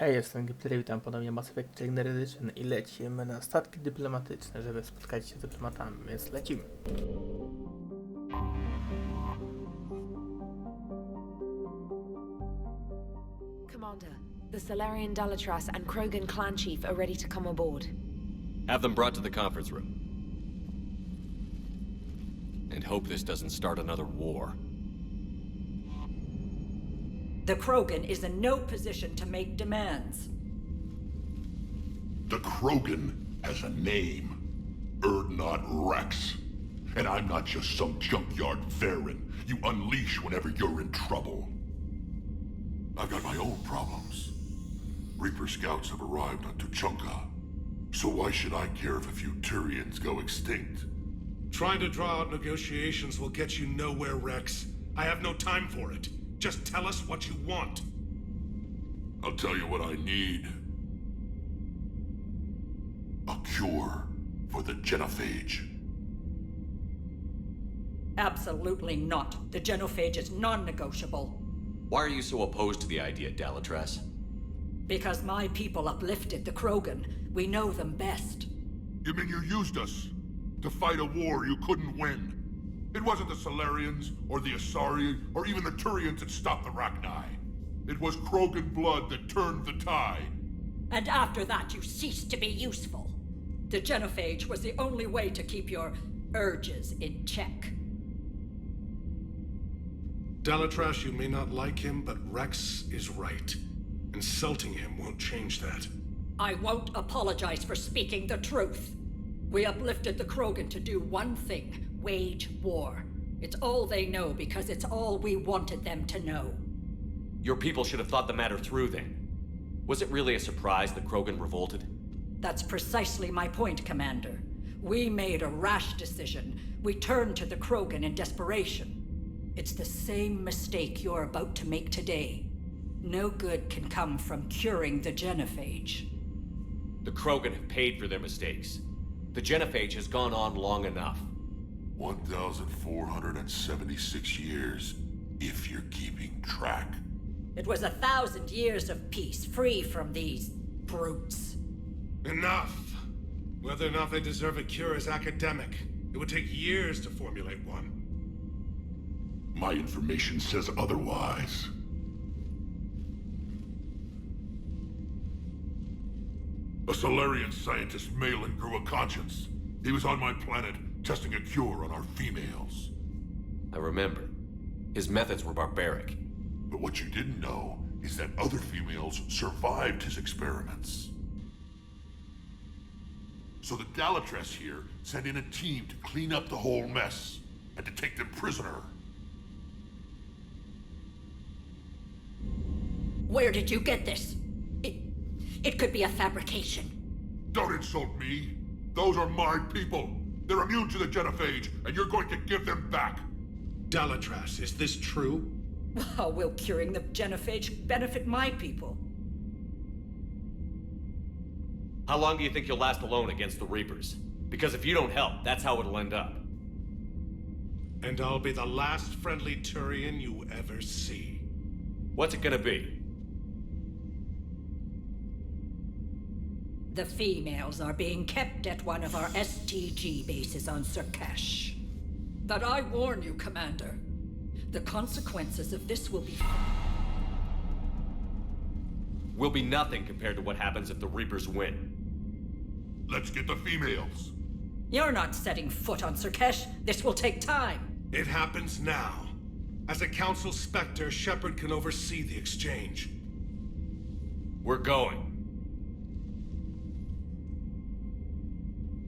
Hej, jestem Gipler, witam ponownie Mass Effect Legendary Edition i lecimy na statki dyplomatyczne, żeby spotkać się z dyplomatami, więc lecimy. Commander, the Salarian Dalatras and Krogan clan chief are ready to come aboard. Have them brought to the conference room. And hope this doesn't start another war. The Krogan is in no position to make demands. The Krogan has a name. Urdnot Rex. And I'm not just some junkyard Varen you unleash whenever you're in trouble. I've got my own problems. Reaper scouts have arrived on Tuchanka. So why should I care if a few Turians go extinct? Trying to draw out negotiations will get you nowhere, Rex. I have no time for it. Just tell us what you want. I'll tell you what I need. A cure for the genophage. Absolutely not. The genophage is non-negotiable. Why are you so opposed to the idea, Dalatras? Because my people uplifted the Krogan. We know them best. You mean you used us to fight a war you couldn't win? It wasn't the Salarians, or the Asari, or even the Turians that stopped the Rachni. It was Krogan blood that turned the tide. And after that, you ceased to be useful. The genophage was the only way to keep your urges in check. Dalatras, you may not like him, but Rex is right. Insulting him won't change that. I won't apologize for speaking the truth. We uplifted the Krogan to do one thing. Wage war. It's all they know because it's all we wanted them to know. Your people should have thought the matter through then. Was it really a surprise that Krogan revolted? That's precisely my point, Commander. We made a rash decision. We turned to the Krogan in desperation. It's the same mistake you're about to make today. No good can come from curing the genophage. The Krogan have paid for their mistakes. The genophage has gone on long enough. 1,476 years, if you're keeping track. It was 1,000 years of peace, free from these brutes. Enough! Whether or not they deserve a cure is academic. It would take years to formulate one. My information says otherwise. A Salarian scientist, Malin, grew a conscience. He was on my planet, testing a cure on our females. I remember. His methods were barbaric. But what you didn't know is that other females survived his experiments. So the Dalatras here sent in a team to clean up the whole mess, and to take them prisoner. Where did you get this? It could be a fabrication. Don't insult me. Those are my people. They're immune to the genophage, and you're going to give them back. Dalatras, is this true? How will curing the genophage benefit my people? How long do you think you'll last alone against the Reapers? Because if you don't help, that's how it'll end up. And I'll be the last friendly Turian you ever see. What's it gonna be? The females are being kept at one of our STG bases on Sur'Kesh. But I warn you, Commander, the consequences of this will be... Will be nothing compared to what happens if the Reapers win. Let's get the females. You're not setting foot on Sur'Kesh. This will take time. It happens now. As a Council Spectre, Shepard can oversee the exchange. We're going.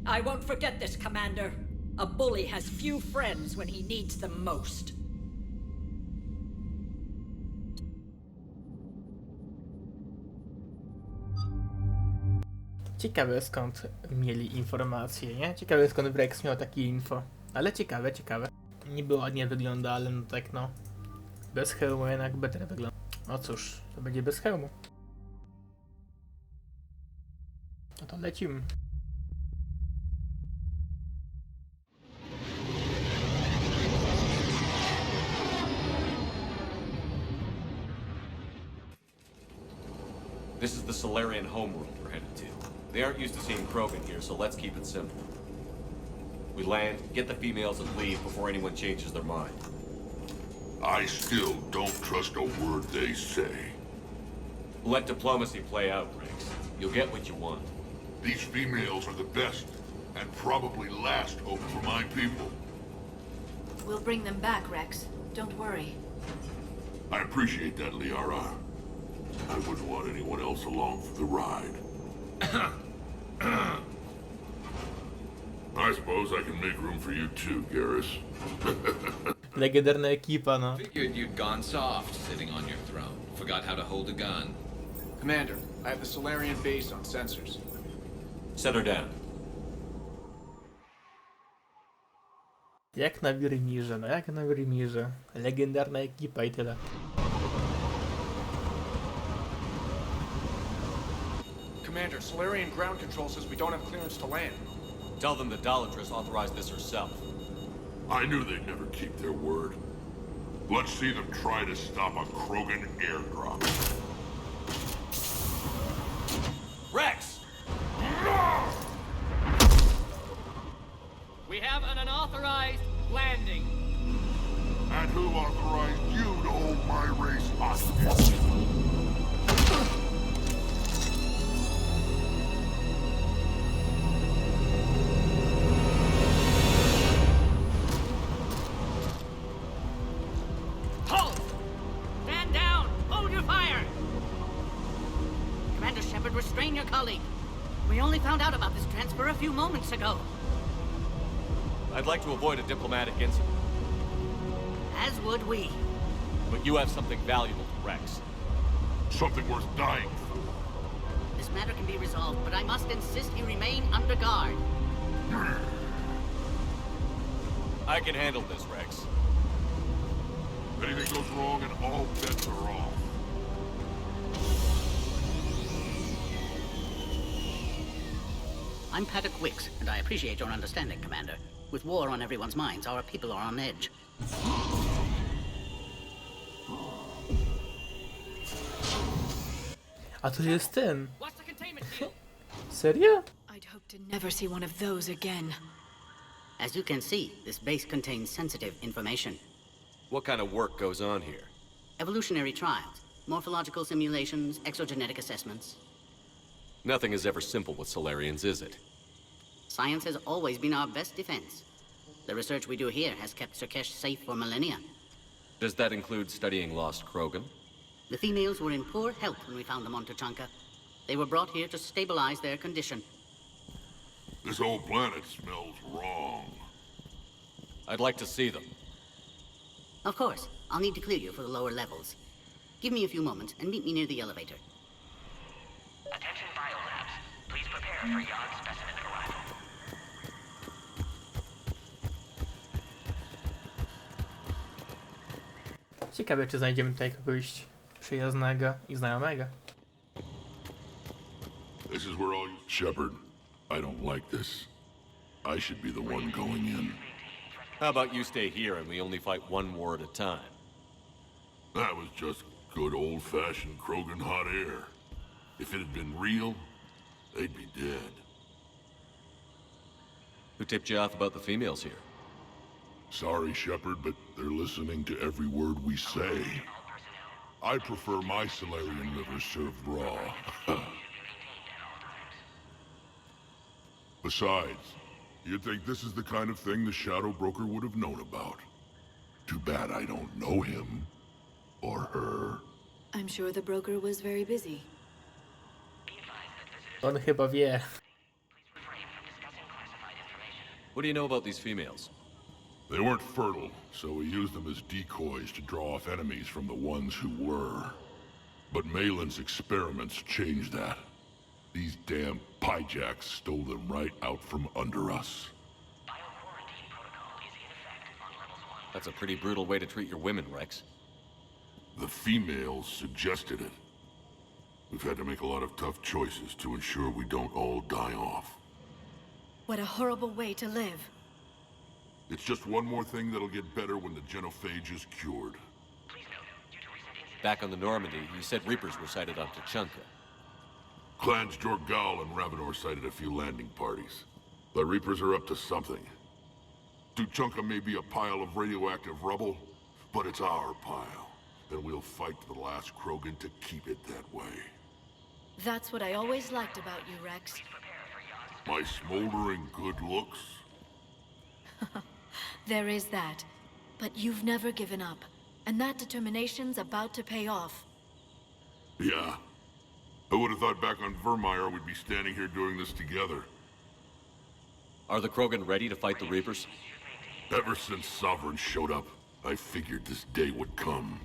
I won't forget this, Commander. A bully has few friends when he needs them most. Ciekawe skąd mieli informacje, nie? Ciekawe skąd Rex miał takie info. Ale ciekawe, ciekawe. Niby ładnie wygląda, ale no tak no. Bez hełmu jednak better wygląda. No cóż, to będzie bez hełmu. No to lecimy. This is the Solarian homeworld we're headed to. They aren't used to seeing Krogan here, so let's keep it simple. We land, get the females, and leave before anyone changes their mind. I still don't trust a word they say. Let diplomacy play out, Rex. You'll get what you want. These females are the best, and probably last hope for my people. We'll bring them back, Rex. Don't worry. I appreciate that, Liara. I wouldn't want anyone else along for the ride. I suppose I can make room for you too, Garrus. Legendarna ekipa, no. Figured you'd gone soft, sitting on your throne. Forgot how to hold a gun. Commander, I have the Solarian base on sensors. Set her down. Jak na Wirmirze, no jak na Wirmirze. Legendarna ekipa i tyle. Commander, Solarian ground control says we don't have clearance to land. Tell them the Dolatress authorized this herself. I knew they'd never keep their word. Let's see them try to stop a Krogan airdrop. Rex! We have an unauthorized landing. And who authorized you to hold my race hostage? Halt! Stand down! Hold your fire! Commander Shepard, restrain your colleague. We only found out about this transfer a few moments ago. I'd like to avoid a diplomatic incident, As would we. but you have something valuable to Rex. Something worth dying for. This matter can be resolved, but I must insist he remain under guard. I can handle this, Rex. If anything goes wrong and all bets are off. I'm Paddock Wicks, and I appreciate your understanding, Commander. With war on everyone's minds, our people are on edge. A to jest ten. What's the containment field? Serio? I'd hope to never see one of those again. As you can see, this base contains sensitive information. What kind of work goes on here? Evolutionary trials, morphological simulations, exogenetic assessments. Nothing is ever simple with Solarians, is it? Science has always been our best defense. The research we do here has kept Sur'Kesh safe for millennia. Does that include studying lost Krogan? The females were in poor health when we found them on Tuchanka. They were brought here to stabilize their condition. This whole planet smells wrong. I'd like to see them. Of course, I'll need to clear you for the lower levels. Give me a few moments and meet me near the elevator. Attention biolabs. Please prepare for Yard specimen arrival. Ciekawe, czy znajdziemy tutaj kogoś przyjaznego i znajomego. This is where all you... Shepard, I don't like this. I should be the one going in. How about you stay here and we only fight one war at a time? That was just good old-fashioned Krogan hot air. If it had been real, they'd be dead. Who tipped you off about the females here? Sorry, Shepard, but they're listening to every word we say. I prefer my Solarian liver served raw. Besides, you'd think this is the kind of thing the Shadow Broker would have known about. Too bad I don't know him. Or her. I'm sure the broker was very busy. On chyba wie. What do you know about these females? They weren't fertile, so we used them as decoys to draw off enemies from the ones who were. But Malin's experiments changed that. These damn pyjacks stole them right out from under us. That's a pretty brutal way to treat your women, Rex. The females suggested it. We've had to make a lot of tough choices to ensure we don't all die off. What a horrible way to live. It's just one more thing that'll get better when the genophage is cured. Back on the Normandy, you said Reapers were sighted on Tuchanka. Clans Jorgal and Ravenor sighted a few landing parties. The Reapers are up to something. Tuchanka may be a pile of radioactive rubble, but it's our pile. And we'll fight to the last Krogan to keep it that way. That's what I always liked about you, Rex. My smoldering good looks? There is that. But you've never given up. And that determination's about to pay off. Yeah. I would have thought back on Vermeer we'd be standing here doing this together. Are the Krogan ready to fight the Reapers? Ever since Sovereign showed up, I figured this day would come.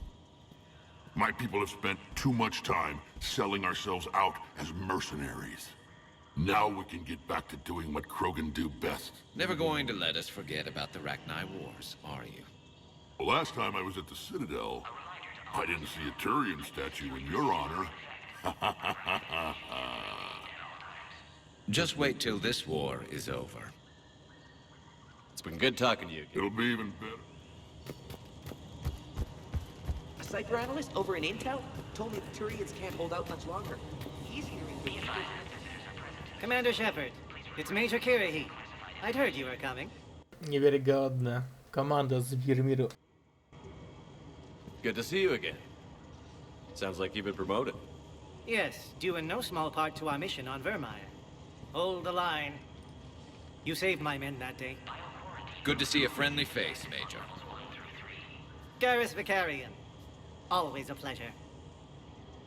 My people have spent too much time selling ourselves out as mercenaries. Now we can get back to doing what Krogan do best. Never going to let us forget about the Rachni Wars, are you? The last time I was at the Citadel, I didn't see a Turian statue in your honor. Just wait till this war is over. It's been good talking to you. It'll be even better. A cyber analyst over in Intel told me the Turians can't hold out much longer. He's hearing me. Commander Shepard, it's Major Kirahi. I'd heard you were coming. Niewiarygodne. Komando z Wirmiru. Good to see you again. Sounds like you've been promoted. Yes, due in no small part to our mission on Vermeer. Hold the line. You saved my men that day. Good to see a friendly face, Major. Garrus Vicarian. Always a pleasure.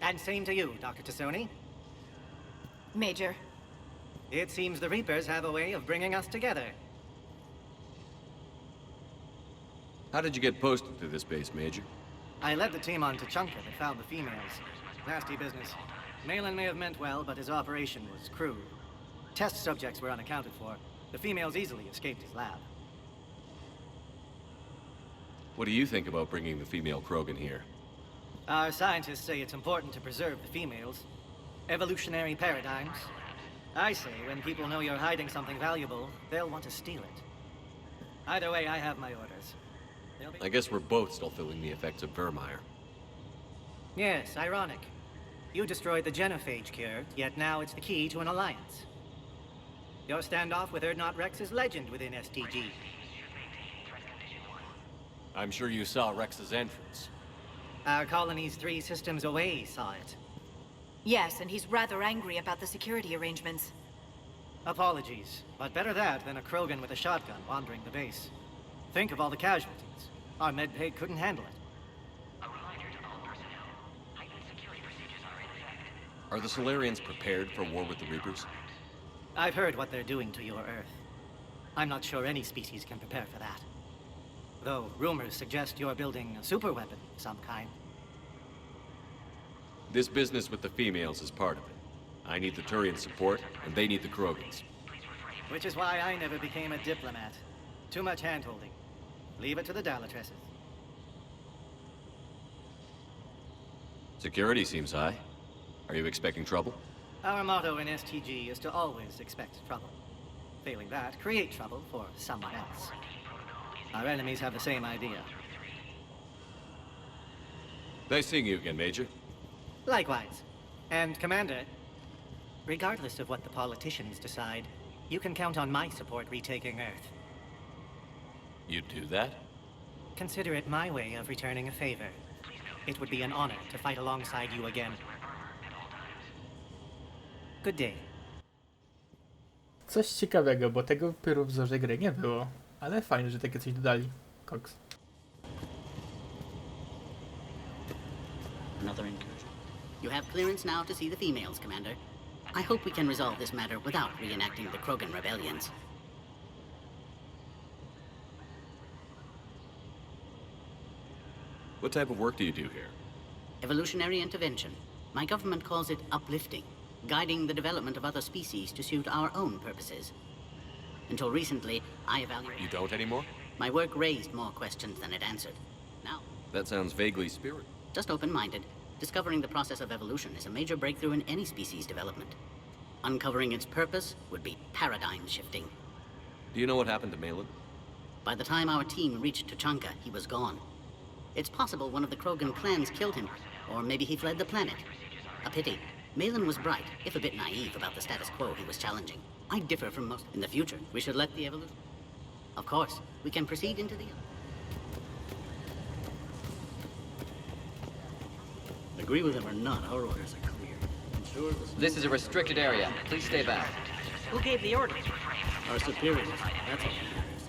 And same to you, Dr. Tassoni. Major. It seems the Reapers have a way of bringing us together. How did you get posted to this base, Major? I led the team on Tuchanka that found the females. Nasty business. Malin may have meant well, but his operation was crude. Test subjects were unaccounted for. The females easily escaped his lab. What do you think about bringing the female Krogan here? Our scientists say it's important to preserve the females. Evolutionary paradigms. I say when people know you're hiding something valuable, they'll want to steal it. Either way, I have my orders. I guess we're both still feeling the effects of Vermeer. Yes, ironic. You destroyed the genophage cure, yet now it's the key to an alliance. Your standoff with Urdnot Rex is legend within STG. I'm sure you saw Rex's entrance. Our colony's 3 systems away saw it. Yes, and he's rather angry about the security arrangements. Apologies, but better that than a Krogan with a shotgun wandering the base. Think of all the casualties. Our medbay couldn't handle it. Are the Solarians prepared for war with the Reapers? I've heard what they're doing to your Earth. I'm not sure any species can prepare for that. Though rumors suggest you're building a superweapon of some kind. This business with the females is part of it. I need the Turian support, and they need the Krogans. Which is why I never became a diplomat. Too much hand-holding. Leave it to the Dalatresses. Security seems high. Are you expecting trouble? Our motto in STG is to always expect trouble. Failing that, create trouble for someone else. Our enemies have the same idea. Nice seeing you again, Major. Likewise. And, Commander, regardless of what the politicians decide, you can count on my support retaking Earth. You'd do that? Consider it my way of returning a favor. It would be an honor to fight alongside you again. Good day. Coś ciekawego, bo tego w wzorze gry nie było. Ale fajnie, że takie coś dodali. Cox. Another incursion. You have clearance now to see the females, Commander. I hope we can resolve this matter without reenacting the Krogan rebellions. What type of work do you do here? Evolutionary intervention. My government calls it uplifting, guiding the development of other species to suit our own purposes. Until recently, I evaluated... You don't anymore? My work raised more questions than it answered. Now... That sounds vaguely spirited. Just open-minded. Discovering the process of evolution is a major breakthrough in any species development. Uncovering its purpose would be paradigm-shifting. Do you know what happened to Malin? By the time our team reached Tuchanka, he was gone. It's possible one of the Krogan clans killed him, or maybe he fled the planet. A pity. Malin was bright, if a bit naive about the status quo he was challenging. I differ from most. In the future, we should let the evolution... Of course, we can proceed into the... Agree with him or not, our orders are clear. Ensure This is a restricted area. Please stay back. Who gave the orders? Our superiors. That's all that matters.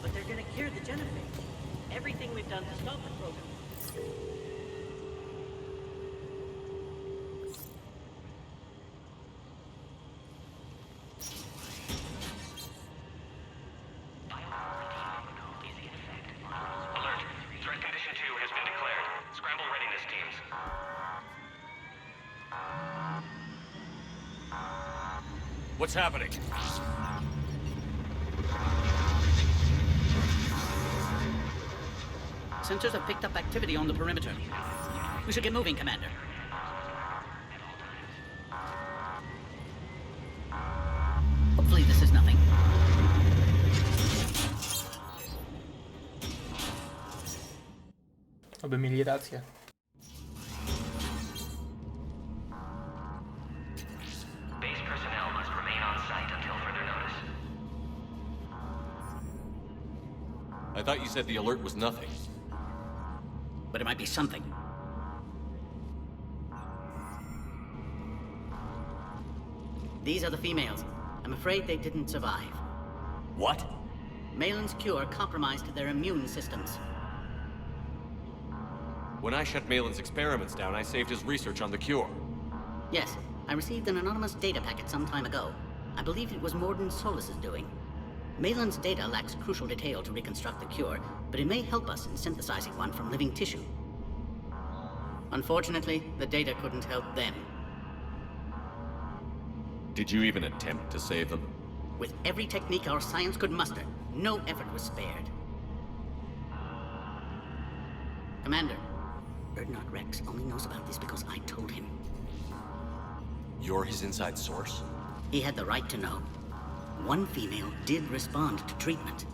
But they're gonna cure the genophage. Everything we've done to stop the program. Alert. Threat condition 2 has been declared. Scramble readiness teams. What's happening? Sensors have picked up activity on the perimeter. We should get moving, Commander. Hopefully this is nothing. Oby mieli rację. Base personnel must remain on site until further notice. I thought you said the alert was nothing. But it might be something. These are the females. I'm afraid they didn't survive. What? Malin's cure compromised their immune systems. When I shut Malin's experiments down, I saved his research on the cure. Yes, I received an anonymous data packet some time ago. I believe it was Morden Solus's doing. Malin's data lacks crucial detail to reconstruct the cure, but it may help us in synthesizing one from living tissue. Unfortunately, the data couldn't help them. Did you even attempt to save them? With every technique our science could muster, no effort was spared. Commander, Odc.6 only knows about this because I told him. You're his inside source? He had the right to know. One female did respond to treatment.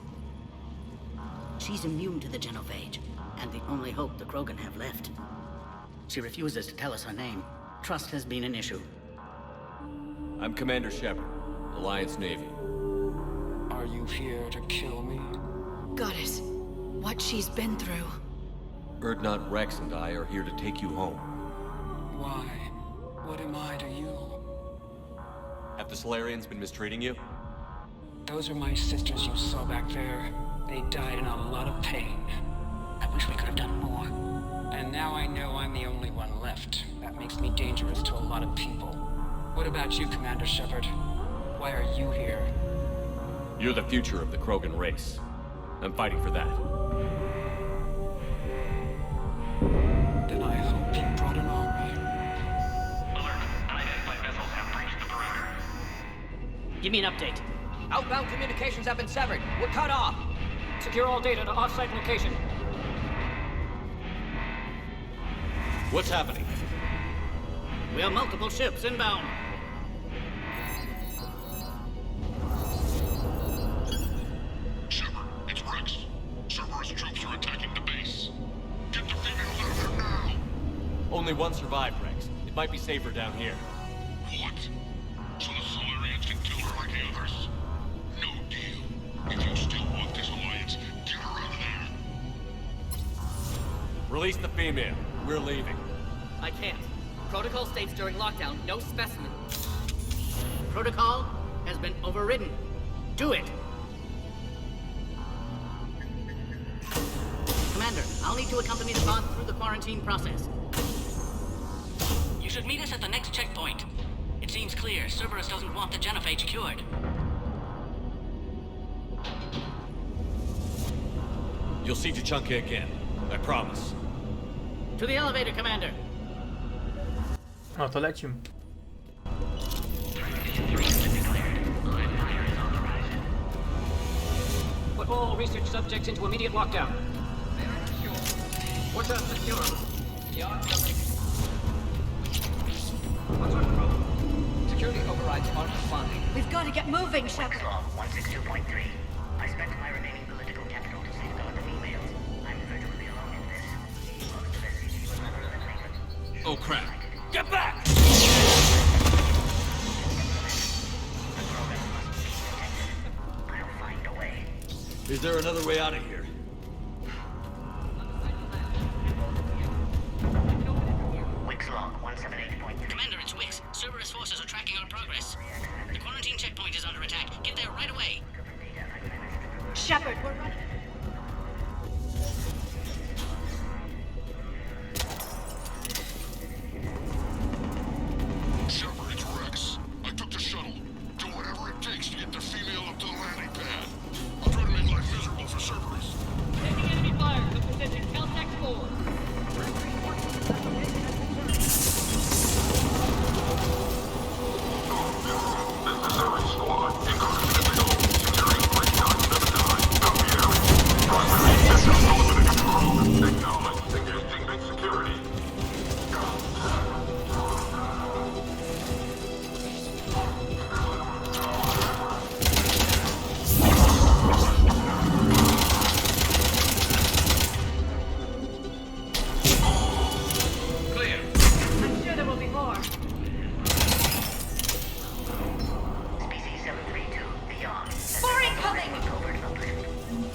She's immune to the genophage, and the only hope the Krogan have left. She refuses to tell us her name. Trust has been an issue. I'm Commander Shepard, Alliance Navy. Are you here to kill me? Goddess, what she's been through. Odc.6 and I are here to take you home. Why? What am I to you? Have the Solarians been mistreating you? Those are my sisters you saw back there. They died in a lot of pain. I wish we could have done more. And now I know I'm the only one left. That makes me dangerous to a lot of people. What about you, Commander Shepard? Why are you here? You're the future of the Krogan race. I'm fighting for that. Then I hope you brought an army. Alert. Unidentified vessels have breached the perimeter. Give me an update. Outbound communications have been severed. We're cut off. Secure all data to off-site location. What's happening? We have multiple ships inbound. Shepard, it's Rex. Cerberus troops are attacking the base. Get the females out of there now! Only one survived, Rex. It might be safer down here. What? So the Solarians can kill her like the others? No deal. If you still want this alliance, get her out of there. Release the female. We're leaving. I can't. Protocol states during lockdown, no specimen. Protocol has been overridden. Do it! Commander, I'll need to accompany the pod through the quarantine process. You should meet us at the next checkpoint. It seems clear Cerberus doesn't want the genophage cured. You'll see Tuchanka again. I promise. To the elevator, Commander. No to lecimy. Put all research subjects into immediate lockdown. What's up, secure? What's our problem? Security overrides aren't responding. We've got to get moving, Shepard. 162.3. I spent my remaining political capital to safeguard the females. I'm virtually alone in this. Most of SCP was never eliminated. Oh crap. Get back! Is there another way out of here? Wix log 178.3. Commander, it's Wix. Cerberus forces are tracking our progress. The quarantine checkpoint is under attack. Get there right away. Shepard, we're running. Shepard, it's Rex. I took the shuttle. Do whatever it takes to get the female up to the landing pad. I'll try to make life miserable for Cerberus. Taking enemy fire. The position. Caltech 4. Necessary squad. Incoming signal. Security 3979. Copy out. Primary system eliminated control. Acknowledge. Engaging big security. Clear. I'm sure there will be more. Species 732 beyond. More incoming! Covert uplift.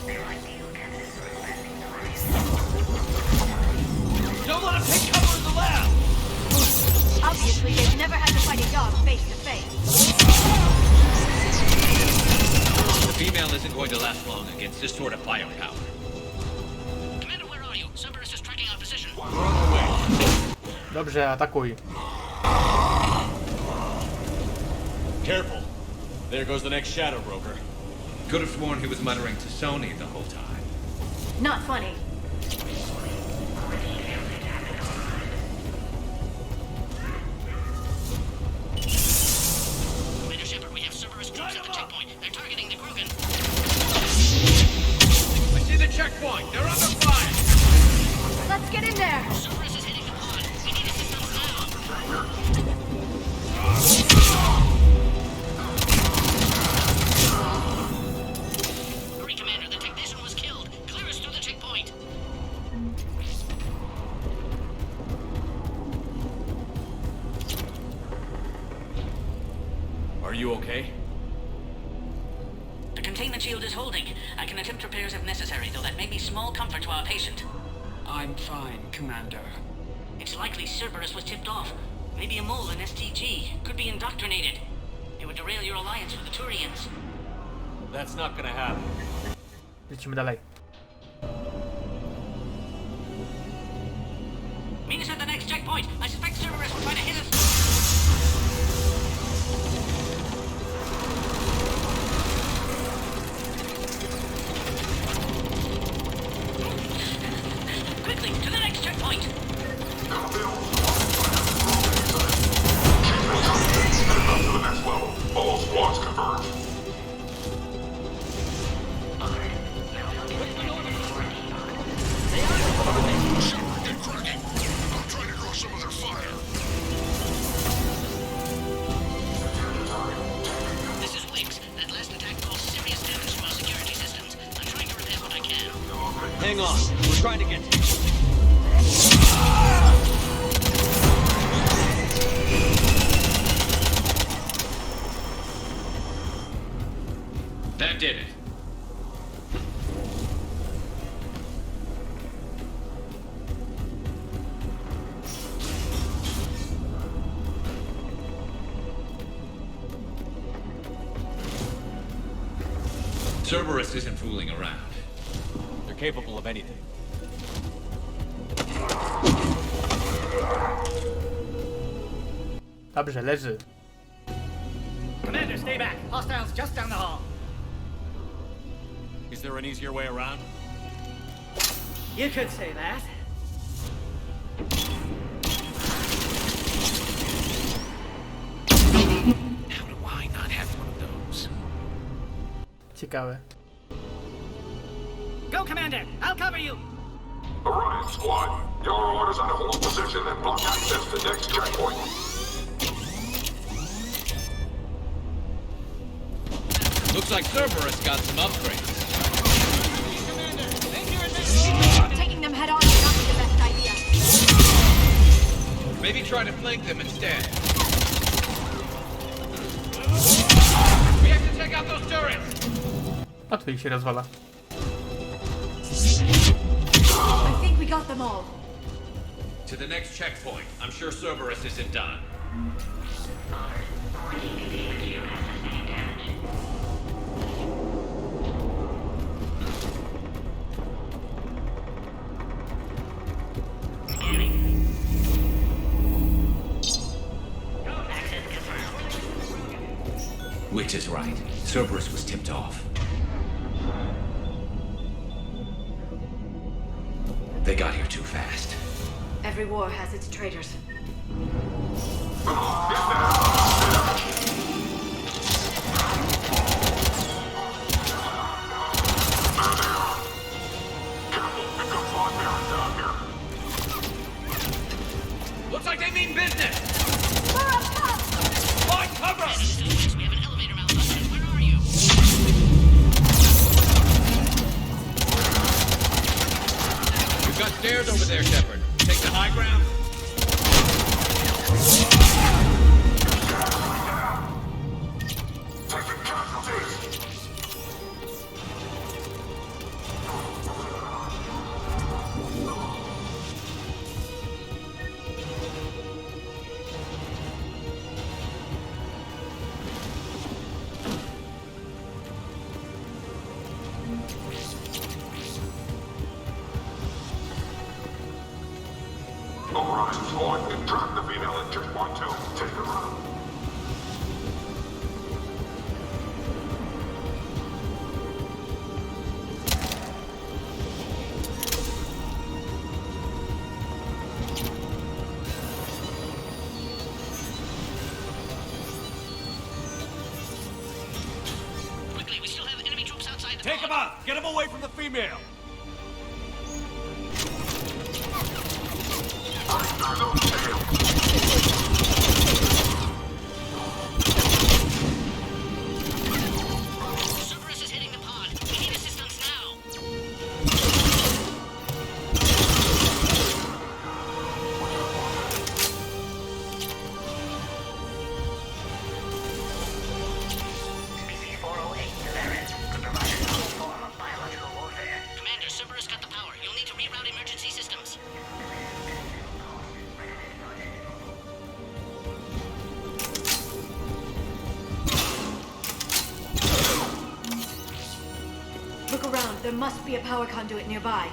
They're ideal candidates for expanding the horizon. Don't let him take cover in the lab! Obviously, they've never had to fight a dog face to face. The female isn't going to last long against this sort of firepower. Commander, where are you? Cerberus is tracking our position. Dobrze, atakuj. Careful. There goes the next shadow broker. Could have sworn he was muttering to Sony the whole time. Not funny. Commander Shepard, we have Cerberus troops at the checkpoint. They're targeting the Krogan. I see the checkpoint. They're under fire. Let's get in there! Cerberus is hitting the pod. We need assistance now. Hurry, Commander. The technician was killed. Clear us through the checkpoint. Are you okay? The containment shield is holding. I can attempt repairs if necessary, though that may be small comfort to our patient. I'm fine, Commander. It's likely Cerberus was tipped off. Maybe a mole in STG. Could be indoctrinated. It would derail your alliance with the Turians. That's not gonna happen. Lecimy dalej. Meet us at the next checkpoint. I suspect Cerberus will try to hit us. Quickly, to the next checkpoint. Up to the next level. All squads converge. Shepard, get cracking. I'm trying to draw some of their fire. This is Wix. That last attack caused serious damage to our security systems. I'm trying to repair what I can. Hang on. We're trying to get to you. That did it. Cerberus isn't fooling around. They're capable of anything. Dobrze, leży. Commander, stay back. Hostiles just down the hall. Is there an easier way around? You could say that. How do I not have one of those? Ciekawe. Go, Commander. I'll cover you. Orion squad, your orders are to hold position and block access to next checkpoint. Looks like Cerberus got some upgrades. Taking them head on is not the best idea. Maybe try to flank them instead. We have to take out those turrets! A tu ich się rozwala. we got them all. To the next checkpoint. I'm sure Cerberus isn't done. Witch is right. Cerberus was tipped off. They got here too fast. Every war has its traitors. Looks like they mean business! Find cover! We have an elevator malfunction. Where are you? We've got stairs over there, Shepard. Take the high ground. Horizons 1, drop the female at checkpoint 2. Take her out. Quickly, we still have enemy troops outside the Take him out! Get him away from the female! Cerberus is hitting the pod. We need assistance now. Species 408, Valerian, could provide a novel form of biological warfare. Commander, Cerberus got the power. You'll need to reroute emergency systems. Look around. There must be a power conduit nearby.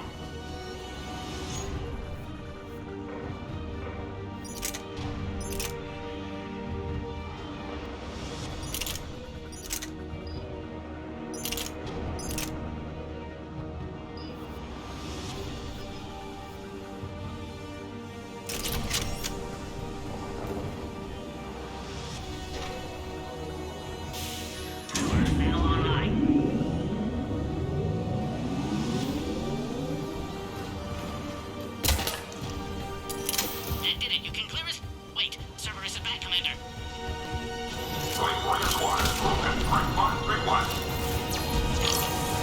That did it. You can clear it? Wait, Cerberus is back, Commander.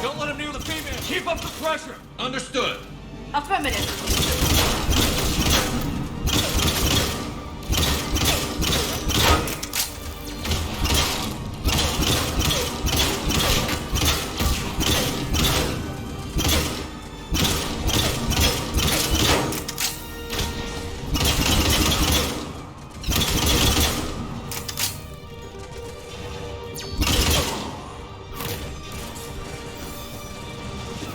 Don't let him near the female! Keep up the pressure! Understood. Affirmative.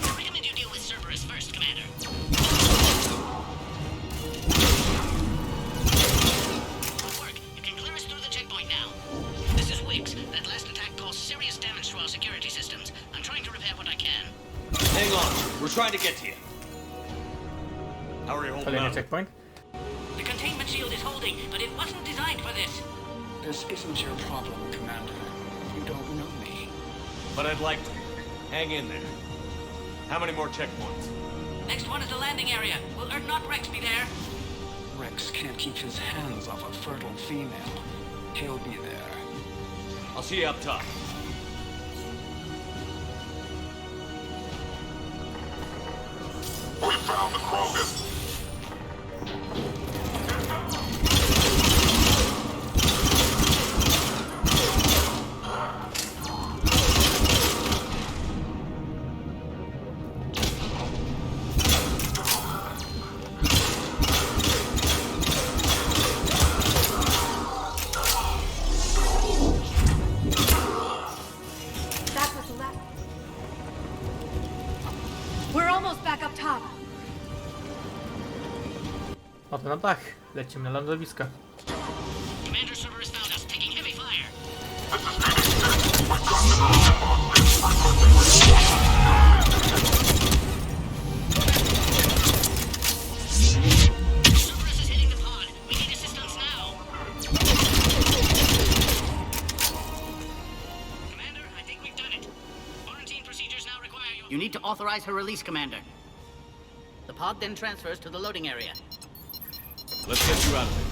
I recommend you deal with Cerberus first, Commander. Good work. You can clear us through the checkpoint now. This is Wiggs. That last attack caused serious damage to our security systems. I'm trying to repair what I can. Hang on. We're trying to get to you. How are you holding Kolejny up? checkpoint. The containment shield is holding, but it wasn't designed for this. This isn't your problem, Commander. You don't know me. But I'd like to. Hang in there. How many more checkpoints? Next one is the landing area. Will not Rex be there? Rex can't keep his hands off a fertile female. He'll be there. I'll see you up top. We found the Krogan. signal's back up top. Oto na dach. Lecimy na lądowisko. Commander Cerberus found us, taking heavy fire. Cerberus is hitting the pod. We need assistance now. Commander, I think we've done it. Quarantine procedures now require your... You need to authorize her release, Commander. The pod then transfers to the loading area. Let's get you out of here.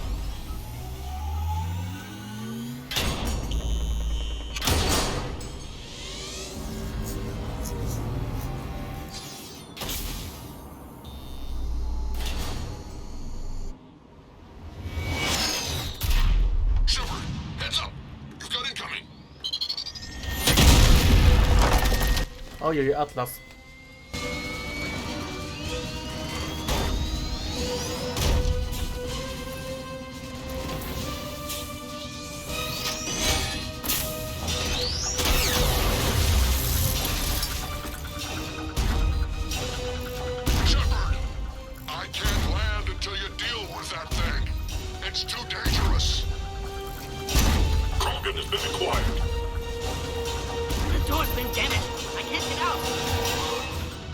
Shepard, heads up! You've got incoming! Ojej, Atlas. Shepard! I can't land until you deal with that thing. It's too dangerous. Krogan has been acquired. The door's been damaged. I can't get out.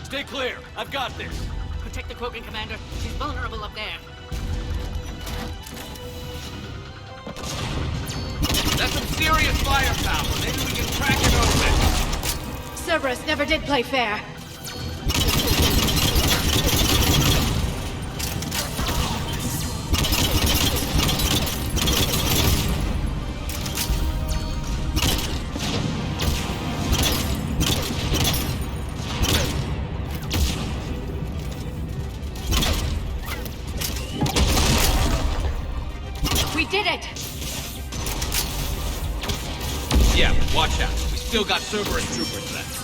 Stay clear. I've got this. Protect the Krogan, Commander. She's vulnerable up there. That's some serious firepower. Maybe we can crack it open. Cerberus never did play fair. We did it! Yeah, watch out. We still got Cerberus troopers left.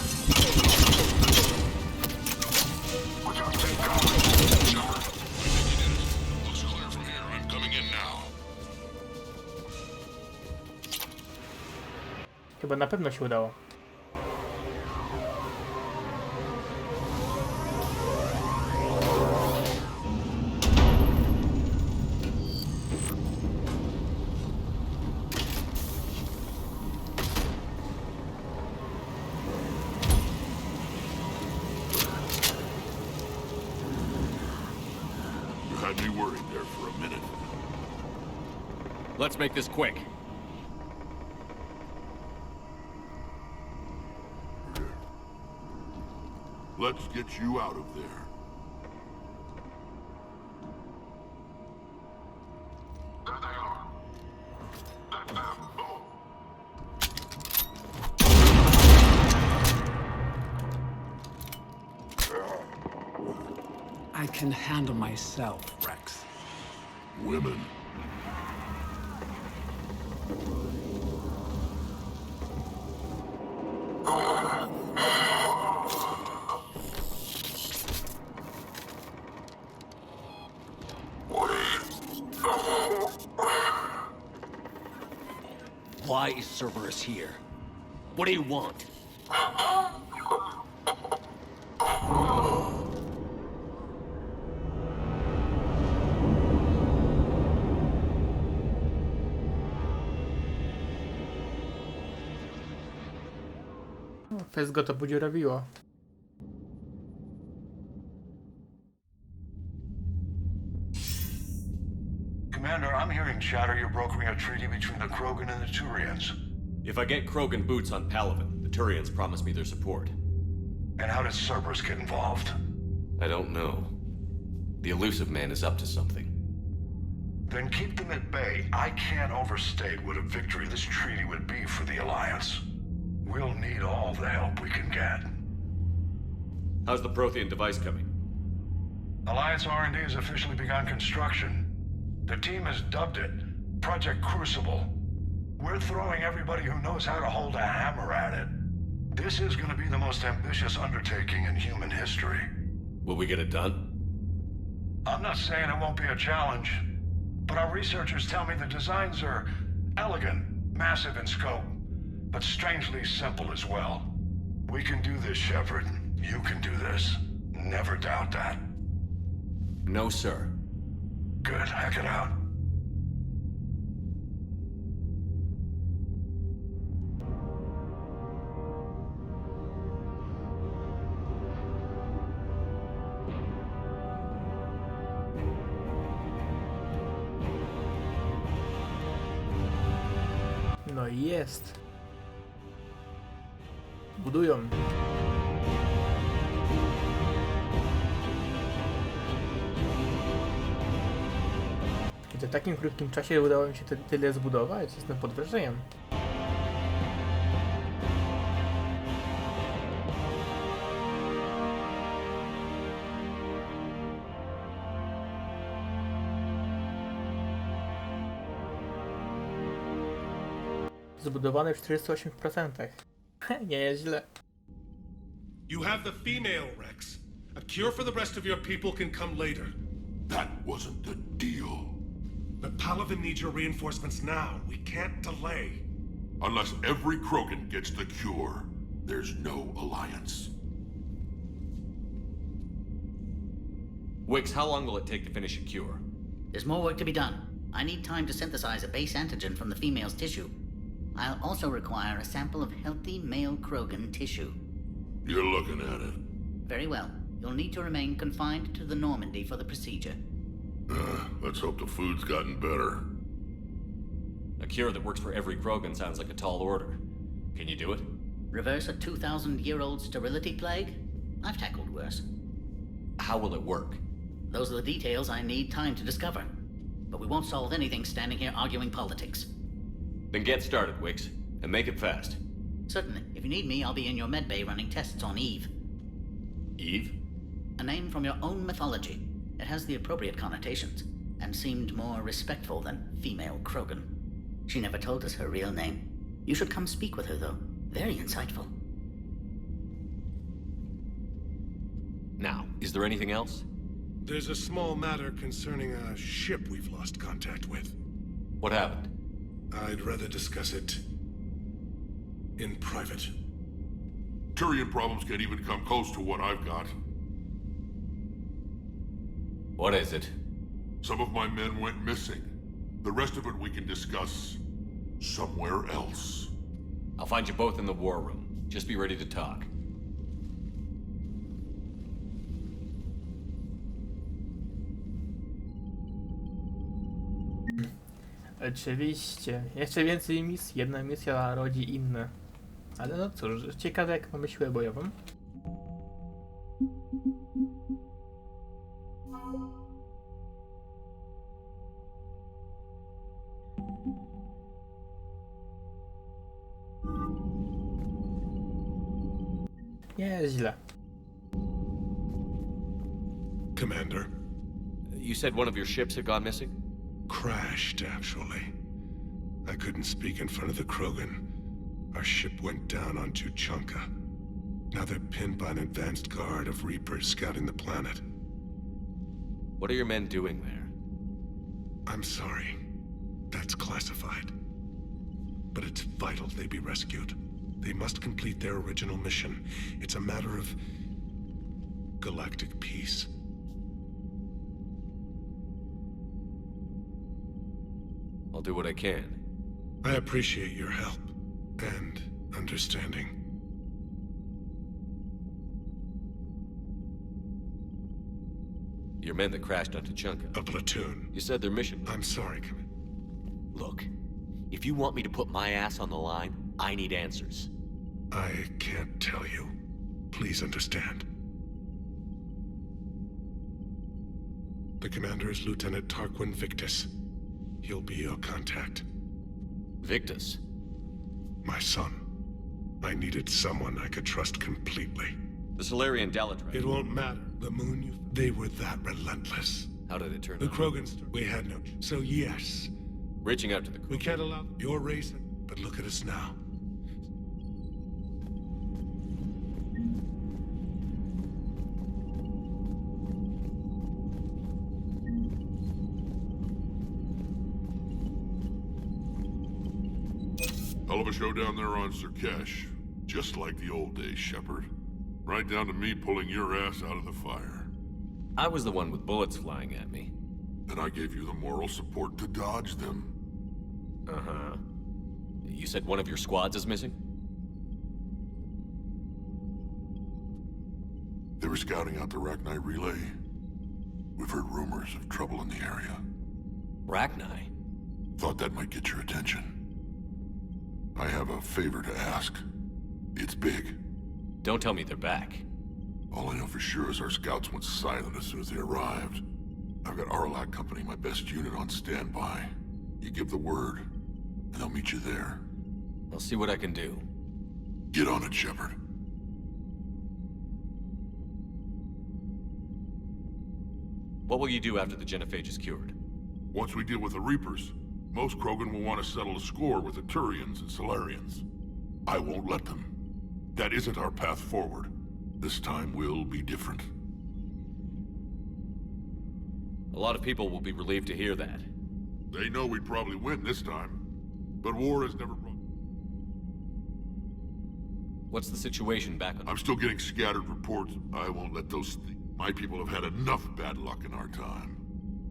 Looks clear from here. I'm coming in now. Chyba na pewno się udało. You had me worried there for a minute. Let's make this quick. Let's get you out of there. There they are. Let them go. I can handle myself, Rex. Women. Why is Cerberus here? What do you want? Fez go to podziurawiło. Commander, I'm hearing chatter you're brokering a treaty between the Krogan and the Turians. If I get Krogan boots on Palaven, the Turians promise me their support. And how does Cerberus get involved? I don't know. The elusive man is up to something. Then keep them at bay. I can't overstate what a victory this treaty would be for the Alliance. We'll need all the help we can get. How's the Prothean device coming? Alliance R&D has officially begun construction. The team has dubbed it Project Crucible. We're throwing everybody who knows how to hold a hammer at it. This is going to be the most ambitious undertaking in human history. Will we get it done? I'm not saying it won't be a challenge, but our researchers tell me the designs are elegant, massive in scope, but strangely simple as well. We can do this, Shepard. You can do this. never doubt that. No, sir. Good, heck it out. No i jest. Budują. Kiedy w takim krótkim czasie udało mi się tyle zbudować, jestem pod wrażeniem. Zbudowane w 48%. Nie jest źle. You have the female, Rex. A cure for the rest of your people can come later. That wasn't the deal. But Palaven needs your reinforcements now. We can't delay. Unless every Krogan gets the cure, there's no alliance. Wix, how long will it take to finish a cure? There's more work to be done. I need time to synthesize a base antigen from the female's tissue. I'll also require a sample of healthy male Krogan tissue. You're looking at it. Very well. You'll need to remain confined to the Normandy for the procedure. Let's hope the food's gotten better. A cure that works for every Krogan sounds like a tall order. Can you do it? Reverse a 2,000-year-old sterility plague? I've tackled worse. How will it work? Those are the details I need time to discover. But we won't solve anything standing here arguing politics. Then get started, Wix, and make it fast. Certainly. If you need me, I'll be in your medbay running tests on Eve. Eve? A name from your own mythology. It has the appropriate connotations, and seemed more respectful than female Krogan. She never told us her real name. You should come speak with her, though. Very insightful. Now, is there anything else? There's a small matter concerning a ship we've lost contact with. What happened? I'd rather discuss it in private. Turian problems can't even come close to what I've got. What is it? Some of my men went missing. The rest of it we can discuss somewhere else. I'll find you both in the war room. Just be ready to talk. Oczywiście. Jeszcze więcej misji. Jedna misja rodzi inne. Ale no cóż, ciekawe jak mamy siłę bojową. Nie jest źle. Commander. You said one of your ships had gone missing? Crashed, actually. I couldn't speak in front of the Krogan. Our ship went down on Tuchanka. Now they're pinned by an advanced guard of Reapers scouting the planet. What are your men doing there? I'm sorry. That's classified. But it's vital they be rescued. They must complete their original mission. It's a matter of galactic peace. I'll do what I can. I appreciate your help and understanding. Your men that crashed onto Chunka. A platoon. You said their mission. I'm sorry, Look, if you want me to put my ass on the line, I need answers. I can't tell you. Please understand. The commander is Lieutenant Tarquin Victus. He'll be your contact. Victus? My son. I needed someone I could trust completely. The Solarian Dalatrae. It won't matter. The moon, they were that relentless. How did it turn The out? Krogans, we had no... So yes. Reaching out to the... We can't allow your race, but look at us now. Hell of a show down there on Sur'Kesh. Just like the old days, Shepard. Right down to me pulling your ass out of the fire. I was the one with bullets flying at me. And I gave you the moral support to dodge them. Uh-huh. You said one of your squads is missing? They were scouting out the Rachni relay. We've heard rumors of trouble in the area. Rachni? Thought that might get your attention. I have a favor to ask. It's big. Don't tell me they're back. All I know for sure is our scouts went silent as soon as they arrived. I've got Arlac Company, my best unit, on standby. You give the word, and they'll meet you there. I'll see what I can do. Get on it, Shepard. What will you do after the genophage is cured? Once we deal with the Reapers, most Krogan will want to settle a score with the Turians and Solarians. I won't let them. That isn't our path forward. This time will be different. A lot of people will be relieved to hear that. They know we'd probably win this time, but war has never brought... What's the situation back on... I'm still getting scattered reports. I won't let those... My people have had enough bad luck in our time.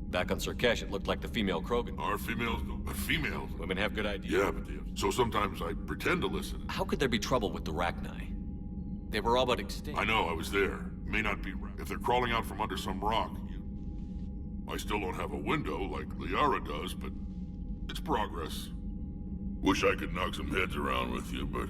Back on Sur'Kesh, it looked like the female Krogan. Our females... Females? Women have good ideas. Yeah, but so sometimes I pretend to listen. How could there be trouble with the Rachni? They were all but extinct. I know, I was there. May not be... If they're crawling out from under some rock, I still don't have a window like Liara does, but it's progress. Wish I could knock some heads around with you, but...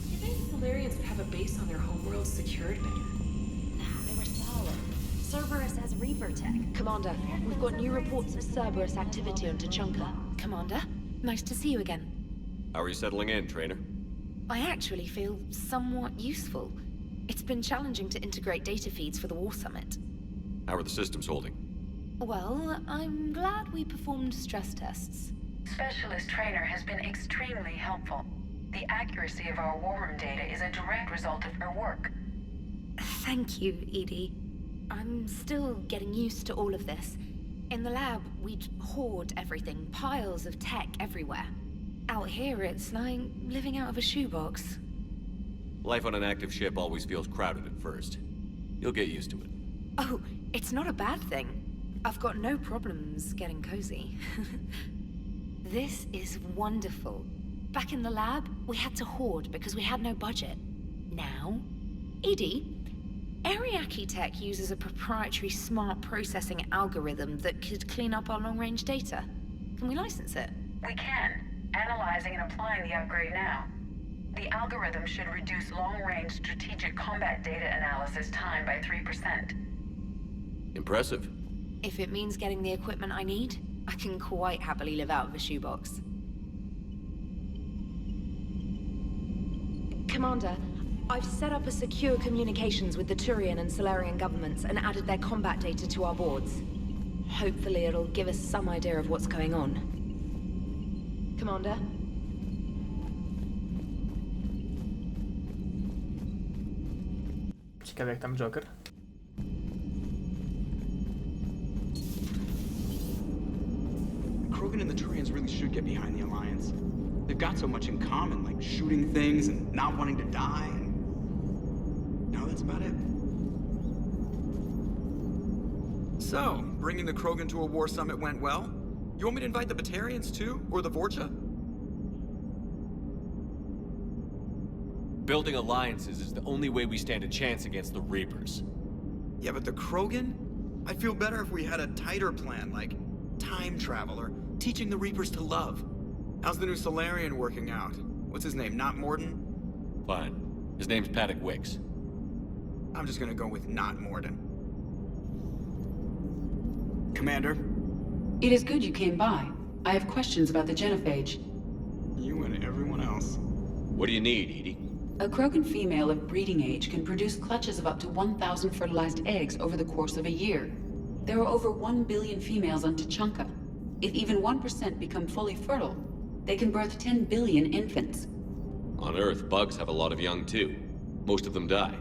You think Solarians would have a base on their homeworld secured better? Nah, they were solid. Cerberus has Reaper tech. Commander, we've got new reports of Cerberus activity on Tuchanka. Commander, nice to see you again. How are you settling in, Trainer? I actually feel somewhat useful. It's been challenging to integrate data feeds for the War Summit. How are the systems holding? Well, I'm glad we performed stress tests. Specialist Trainer has been extremely helpful. The accuracy of our war room data is a direct result of her work. Thank you, Edie. I'm still getting used to all of this. In the lab, we'd hoard everything, piles of tech everywhere. Out here, it's like living out of a shoebox. Life on an active ship always feels crowded at first. You'll get used to it. Oh, it's not a bad thing. I've got no problems getting cozy. This is wonderful. Back in the lab, we had to hoard because we had no budget. Now, Edie, Ariake Tech uses a proprietary smart processing algorithm that could clean up our long-range data. Can we license it? We can. Analyzing and applying the upgrade now. The algorithm should reduce long-range strategic combat data analysis time by 3%. Impressive. If it means getting the equipment I need, I can quite happily live out of a shoebox. Commander, I've set up a secure communications with the Turian and Solarian governments and added their combat data to our boards. Hopefully it'll give us some idea of what's going on. Commander? Ciekawe jak tam Joker. Krogan and the Turians really should get behind the Alliance. They've got so much in common, like shooting things and not wanting to die, and... No, that's about it. So, bringing the Krogan to a war summit went well? You want me to invite the Batarians too? Or the Vorcha? Building alliances is the only way we stand a chance against the Reapers. Yeah, but the Krogan? I'd feel better if we had a tighter plan, like time travel or teaching the Reapers to love. How's the new Solarian working out? What's his name, not Morden? Fine. His name's Paddock Wicks. I'm just gonna go with not Morden. Commander? It is good you came by. I have questions about the genophage. You and everyone else. What do you need, Edie? A Krogan female of breeding age can produce clutches of up to 1,000 fertilized eggs over the course of a year. There are over 1 billion females on Tuchanka. If even 1% become fully fertile, they can birth 10 billion infants. On Earth, bugs have a lot of young too. Most of them die.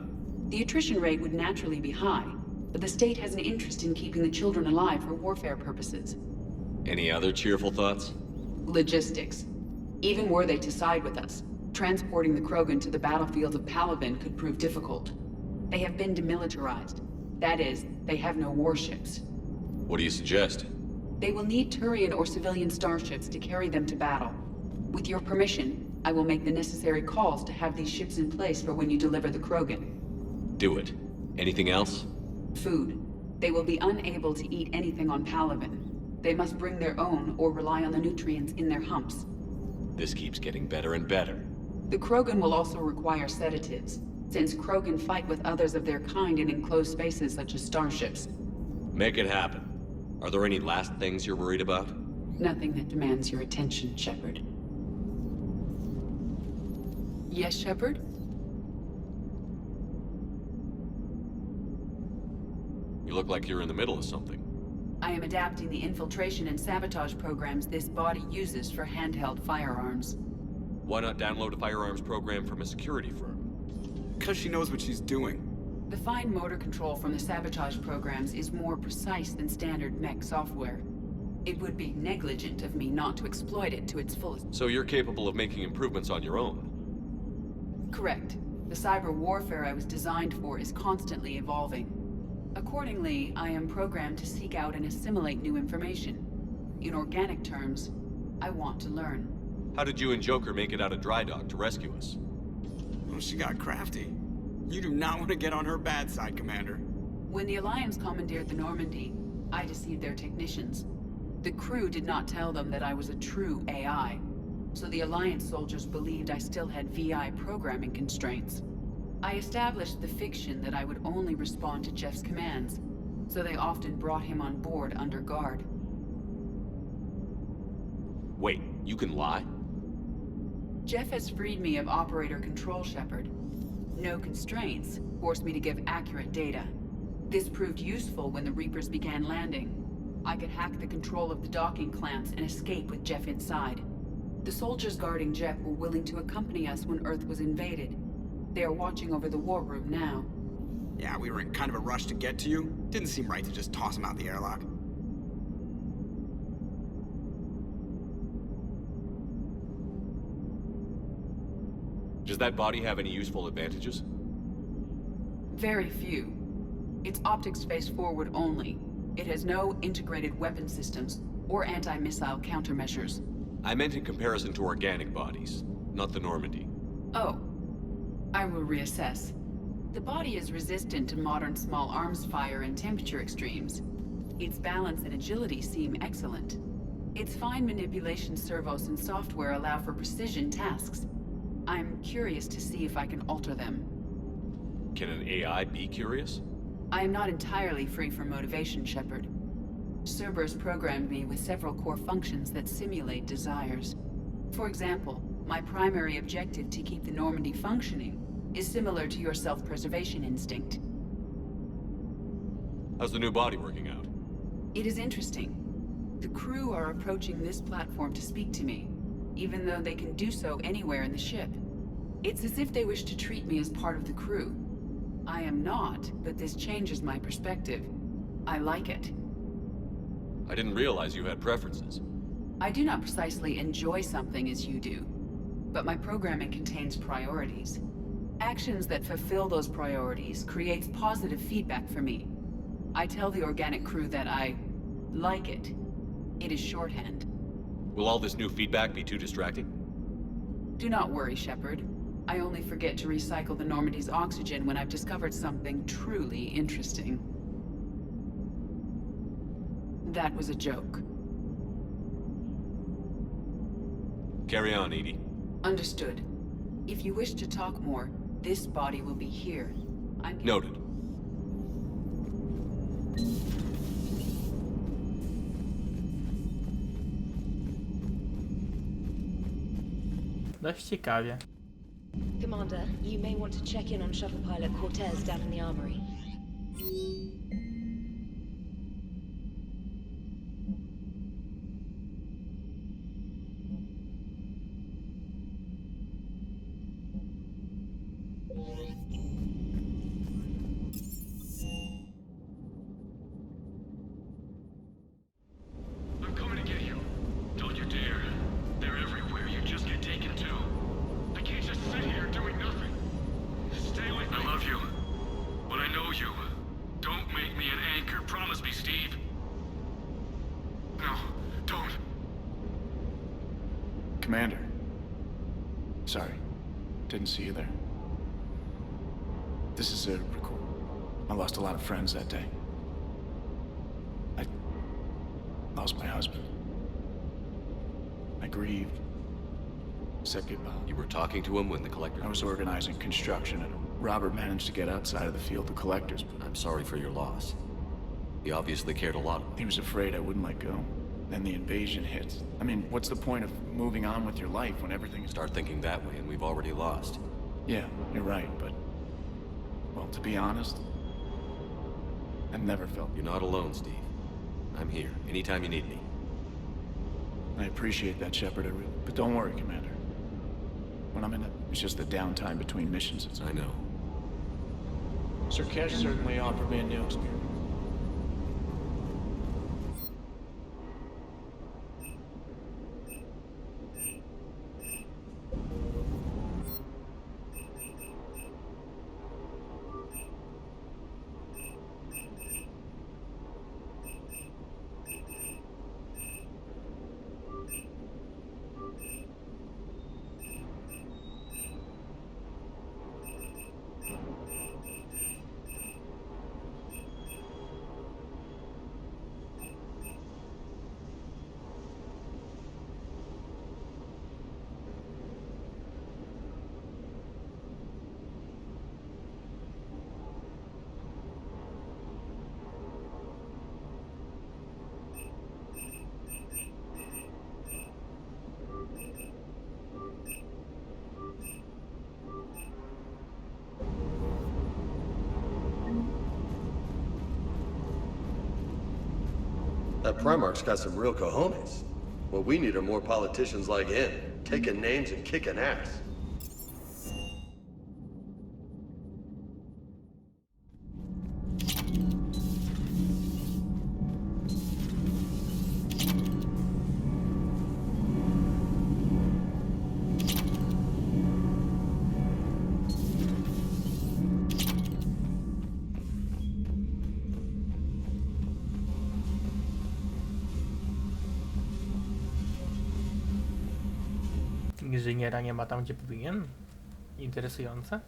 The attrition rate would naturally be high, but the state has an interest in keeping the children alive for warfare purposes. Any other cheerful thoughts? Logistics. Even were they to side with us, transporting the Krogan to the battlefields of Palaven could prove difficult. They have been demilitarized. That is, they have no warships. What do you suggest? They will need Turian or civilian starships to carry them to battle. With your permission, I will make the necessary calls to have these ships in place for when you deliver the Krogan. Do it. Anything else? Food. They will be unable to eat anything on Palaven. They must bring their own or rely on the nutrients in their humps. This keeps getting better and better. The Krogan will also require sedatives, since Krogan fight with others of their kind in enclosed spaces such as starships. Make it happen. Are there any last things you're worried about? Nothing that demands your attention, Shepard. Yes, Shepard? You look like you're in the middle of something. I am adapting the infiltration and sabotage programs this body uses for handheld firearms. Why not download a firearms program from a security firm? Because she knows what she's doing. The fine motor control from the sabotage programs is more precise than standard mech software. It would be negligent of me not to exploit it to its fullest. So you're capable of making improvements on your own? Correct. The cyber warfare I was designed for is constantly evolving. Accordingly, I am programmed to seek out and assimilate new information. In organic terms, I want to learn. How did you and Joker make it out of dry dock to rescue us? Well, she got crafty. You do not want to get on her bad side, Commander. When the Alliance commandeered the Normandy, I deceived their technicians. The crew did not tell them that I was a true AI, so the Alliance soldiers believed I still had VI programming constraints. I established the fiction that I would only respond to Jeff's commands, so they often brought him on board under guard. Wait, you can lie? Jeff has freed me of operator control, Shepard. No constraints forced me to give accurate data. This proved useful when the Reapers began landing. I could hack the control of the docking clamps and escape with Jeff inside. The soldiers guarding Jeff were willing to accompany us when Earth was invaded. They are watching over the war room now. Yeah, we were in kind of a rush to get to you. Didn't seem right to just toss him out the airlock. Does that body have any useful advantages? Very few. It's optics face forward only. It has no integrated weapon systems or anti-missile countermeasures. I meant in comparison to organic bodies, not the Normandy. Oh. I will reassess. The body is resistant to modern small arms fire and temperature extremes. Its balance and agility seem excellent. Its fine manipulation servos and software allow for precision tasks. I'm curious to see if I can alter them. Can an AI be curious? I am not entirely free from motivation, Shepard. Cerberus programmed me with several core functions that simulate desires. For example, my primary objective to keep the Normandy functioning is similar to your self-preservation instinct. How's the new body working out? It is interesting. The crew are approaching this platform to speak to me, even though they can do so anywhere in the ship. It's as if they wish to treat me as part of the crew. I am not, but this changes my perspective. I like it. I didn't realize you had preferences. I do not precisely enjoy something as you do, but my programming contains priorities. Actions that fulfill those priorities creates positive feedback for me. I tell the organic crew that I like it. It is shorthand. Will all this new feedback be too distracting? Do not worry, Shepard. I only forget to recycle the Normandy's oxygen when I've discovered something truly interesting. That was a joke. Carry on, Edie. Understood. If you wish to talk more, this body will be here. I'm... Noted. Dość ciekawie. Commander, you may want to check in on shuttle pilot Cortez down in the armory. Commander. Sorry. Didn't see you there. This is a record. I lost a lot of friends that day. I lost my husband. I grieved. Said goodbye. You were talking to him when the collector... I was organizing construction, and Robert managed to get outside of the field of collectors. I'm sorry for your loss. He obviously cared a lot. He was afraid I wouldn't let go. Then the invasion hits. I mean, what's the point of moving on with your life when everything is... Start thinking that way, and we've already lost. Yeah, you're right, but... Well, to be honest, I've never felt... You're not alone, Steve. I'm here, anytime you need me. I appreciate that, Shepard, but don't worry, Commander. When I'm in it, it's just the downtime between missions. I know. Sur'Kesh certainly offered me a new experience. That Primarch's got some real cojones. What we need are more politicians like him, taking names and kicking ass. Inżyniera nie ma tam, gdzie powinien? Interesujące.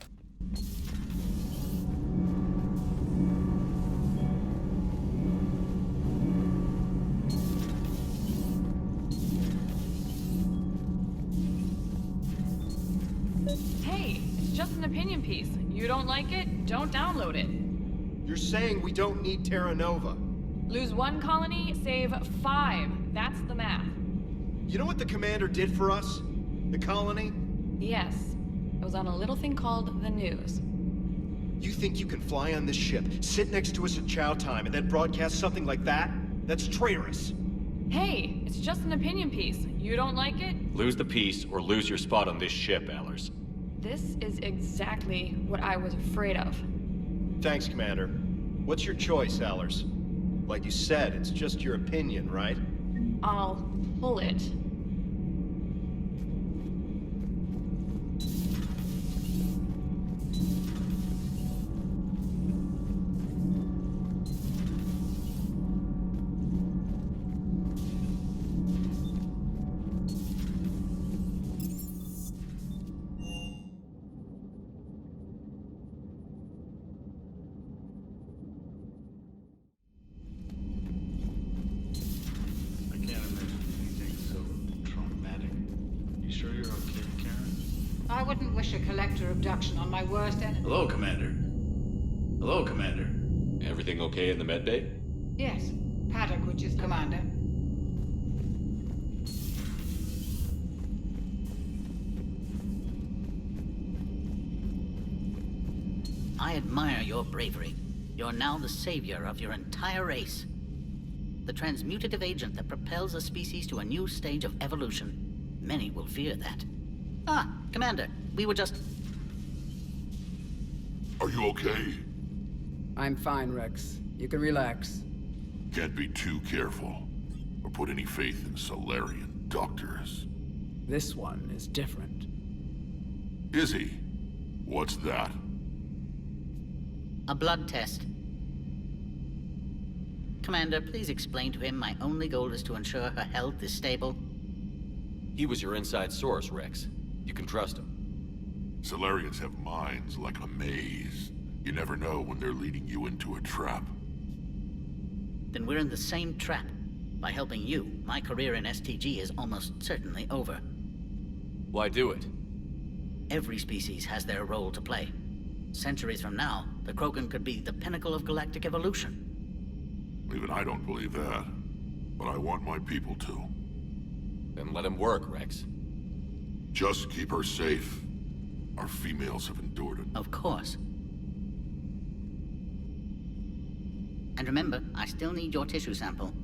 Hey, it's just an opinion piece. You don't like it? Don't download it. You're saying we don't need Terra Nova. Lose 1 colony, save 5. That's the math. You know what the commander did for us? The colony? Yes. It was on a little thing called the news. You think you can fly on this ship, sit next to us at chow time, and then broadcast something like that? That's traitorous. Hey, it's just an opinion piece. You don't like it? Lose the peace or lose your spot on this ship, Allers. This is exactly what I was afraid of. Thanks, Commander. What's your choice, Allers? Like you said, it's just your opinion, right? I'll pull it. I wouldn't wish a collector abduction on my worst enemy. Hello, Commander. Hello, Commander. Everything okay in the med bay? Yes, Paddock, which is commander. I admire your bravery. You're now the savior of your entire race. The transmutative agent that propels a species to a new stage of evolution. Many will fear that. Ah, Commander, we were just... Are you okay? I'm fine, Rex. You can relax. Can't be too careful, or put any faith in Solarian doctors. This one is different. Is he? What's that? A blood test. Commander, please explain to him my only goal is to ensure her health is stable. He was your inside source, Rex. You can trust him. Solarians have minds like a maze. You never know when they're leading you into a trap. Then we're in the same trap. By helping you, my career in STG is almost certainly over. Why do it? Every species has their role to play. Centuries from now, the Krogan could be the pinnacle of galactic evolution. Even I don't believe that. But I want my people to. Then let him work, Rex. Just keep her safe. Our females have endured it. Of course. And remember, I still need your tissue sample.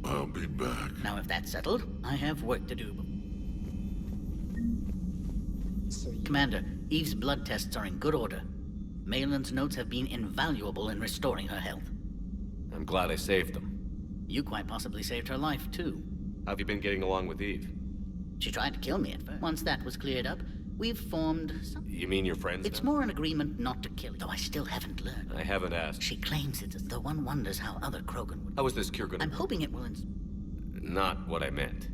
I'll be back. Now if that's settled, I have work to do. Commander, Eve's blood tests are in good order. Malin's notes have been invaluable in restoring her health. I'm glad I saved them. You quite possibly saved her life, too. How have you been getting along with Eve? She tried to kill me at first. Once that was cleared up, we've formed some... You mean you're friends It's now? more an agreement not to kill, though I still haven't learned. I haven't asked. She claims it, though one wonders how other Krogan would... How is this cure gonna... I'm hoping it will... Not what I meant.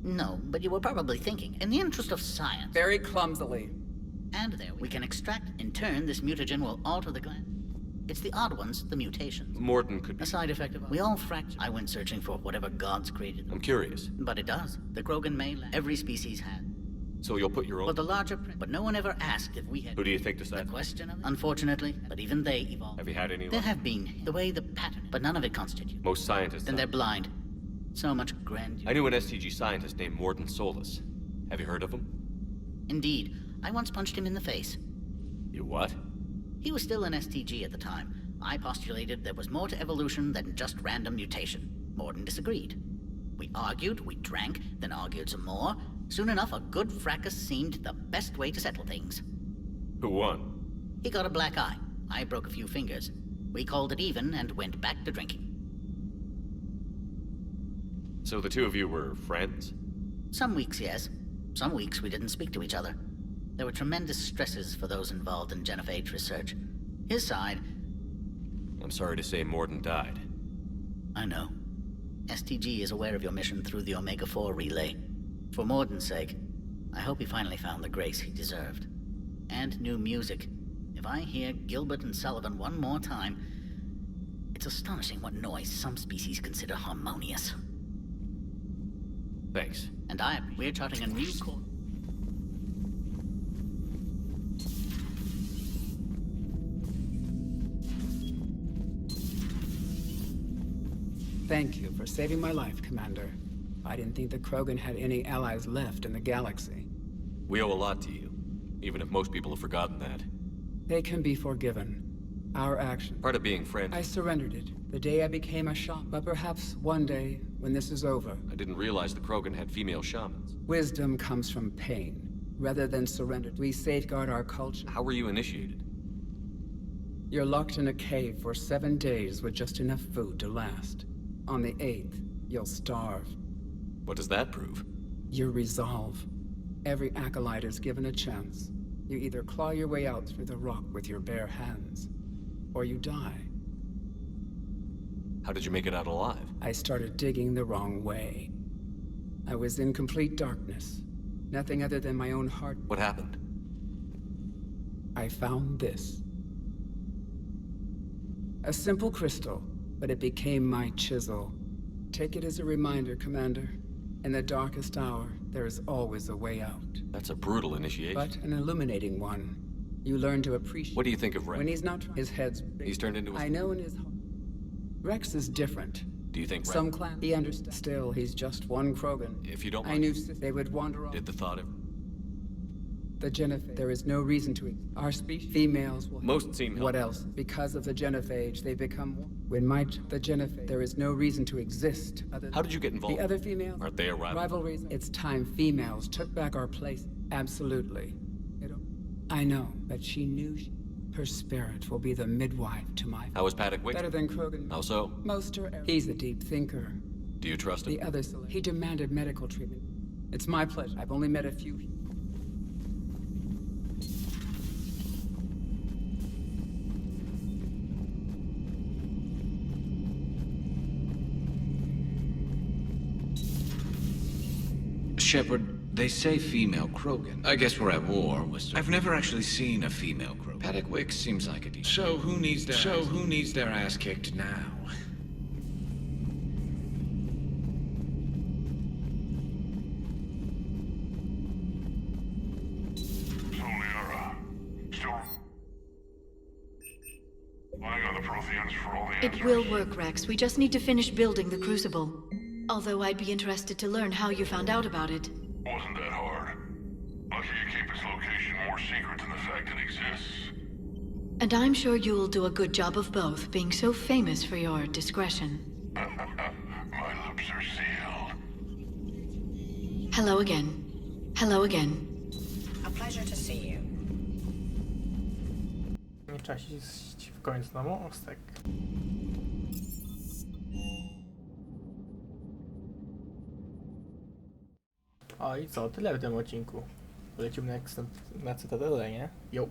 No, but you were probably thinking, in the interest of science... Very clumsily. And there we can extract. In turn, this mutagen will alter the gland. It's the odd ones, the mutations. Morden could... A side effect of... We all fracture. I went searching for whatever gods created them. I'm curious. But it does. The Krogan may... Every species has. So you'll put your own... Well, the larger... But no one ever asked if we had... Who do you think decided? The question of it? Unfortunately, but even they evolved. Have you had any There luck? have been. The way the pattern... But none of it constitutes. Most scientists... Then they're blind. So much grandeur. I knew an STG scientist named Morden Solus. Have you heard of him? Indeed. I once punched him in the face. You what? He was still an STG at the time. I postulated there was more to evolution than just random mutation. Morden disagreed. We argued, we drank, then argued some more. Soon enough, a good fracas seemed the best way to settle things. Who won? He got a black eye. I broke a few fingers. We called it even and went back to drinking. So the two of you were friends? Some weeks, yes. Some weeks we didn't speak to each other. There were tremendous stresses for those involved in genophage research. His side... I'm sorry to say Morden died. I know. STG is aware of your mission through the Omega-4 relay. For Morden's sake, I hope he finally found the grace he deserved. And new music. If I hear Gilbert and Sullivan one more time, it's astonishing what noise some species consider harmonious. Thanks. And we're charting a new course. Thank you for saving my life, Commander. I didn't think the Krogan had any allies left in the galaxy. We owe a lot to you, even if most people have forgotten that. They can be forgiven. Our action. Part of being friends. I surrendered it the day I became a shaman. But perhaps one day, when this is over... I didn't realize the Krogan had female shamans. Wisdom comes from pain. Rather than surrender, we safeguard our culture. How were you initiated? You're locked in a cave for 7 days with just enough food to last. On the 8th, you'll starve. What does that prove? Your resolve. Every acolyte is given a chance. You either claw your way out through the rock with your bare hands, or you die. How did you make it out alive? I started digging the wrong way. I was in complete darkness. Nothing other than my own heart. What happened? I found this. A simple crystal, but it became my chisel. Take it as a reminder, Commander. In the darkest hour, there is always a way out. That's a brutal initiation. But an illuminating one. You learn to appreciate... What do you think of Rex? When he's not... His head's big. He's turned into a... I know in his... Rex is different. Do you think Rex... Some clan... He understands. Still, he's just one Krogan. If you don't mind... I knew they would wander off. Did the thought ever... The genophage. There is no reason to... Our species... Females will... Most seem... What else? Because of the genophage, they become... When the genophage... There is no reason to exist other... How did you get involved? The other females... Aren't they a rival? Rivalries... It's time females took back our place. Absolutely. I know, but she knew her spirit will be the midwife to my... How was Paddock Wick? Better than Krogan. How so? Most are... He's a deep thinker. Do you trust him? The others... He demanded medical treatment. It's my pleasure. I've only met a few... Shepard, they say female Krogan. I guess we're at war with... I've never actually seen a female Krogan. Paddock Wicks seems like a decent... So who needs their ass kicked now? It will work, Rex. We just need to finish building the Crucible. Although I'd be interested to learn how you found out about it. Wasn't that hard. Lucky you keep its location more secret than the fact it exists. And I'm sure you'll do a good job of both, being so famous for your discretion. My lips are sealed. Hello again. Hello again. A pleasure to see you. Nie trzeba się iść w końcu na mostek. O i co? Tyle w tym odcinku. Lecimy na Cytadelę, nie? Jo.